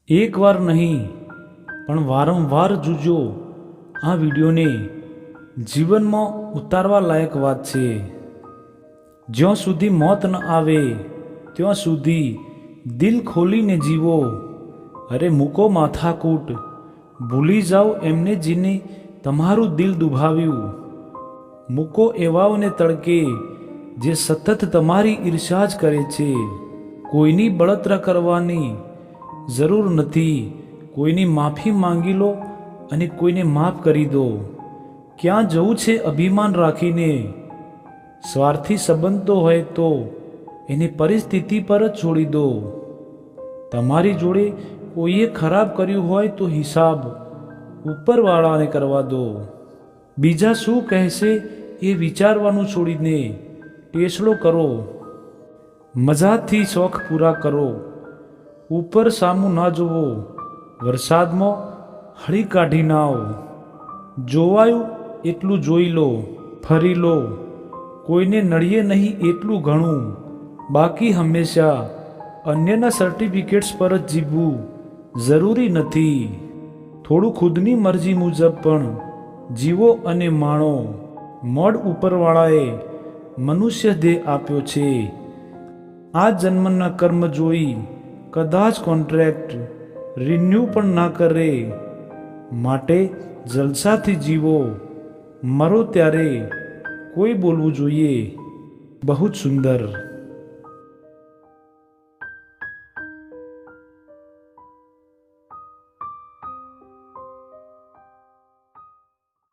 એકવાર નહીં પણ વારંવાર જોજો. આ વિડીયોને જીવનમાં ઉતારવા લાયક વાત છે. જ્યાં સુધી મોત ન આવે ત્યાં સુધી દિલ ખોલીને જીવો. અરે મૂકો માથાકૂટ, ભૂલી જાઓ એમને જેને તમારું દિલ દુભાવ્યું. મૂકો એવાઓને તડકે જે સતત તમારી ઈર્ષા જ કરે છે. કોઈની બળતરા કરવાની જરૂર નથી. કોઈની માફી માંગી લો અને કોઈને માફ કરી દો. ક્યાં જવું છે અભિમાન રાખીને? સ્વાર્થી સંબંધો હોય તો એને પરિસ્થિતિ પર જ છોડી દો. તમારી જોડે કોઈએ ખરાબ કર્યું હોય તો હિસાબ ઉપરવાળાને કરવા દો. બીજા શું કહેશે એ વિચારવાનું છોડીને ટેસડો કરો. મજાથી શોખ પૂરા કરો. ઉપર સામું ના જોવો. વરસાદમાં હળી કાઢી ના આવો. જોવાયું એટલું જોઈ લો, ફરી લો. કોઈને નડીએ નહીં એટલું ઘણું. બાકી હંમેશા અન્યના સર્ટિફિકેટ્સ પર જ જીવવું જરૂરી નથી. થોડું ખુદની મરજી મુજબ પણ જીવો અને માણો. મોડ ઉપરવાળાએ મનુષ્ય દેહ આપ્યો છે. આ જન્મના કર્મ જોઈ કદાચ કોન્ટ્રાક્ટ રિન્યૂ પણ ના કરે. માટે જલસાથી જીવો. મરો ત્યારે કોઈ બોલવું જોઈએ બહુ જ સુંદર.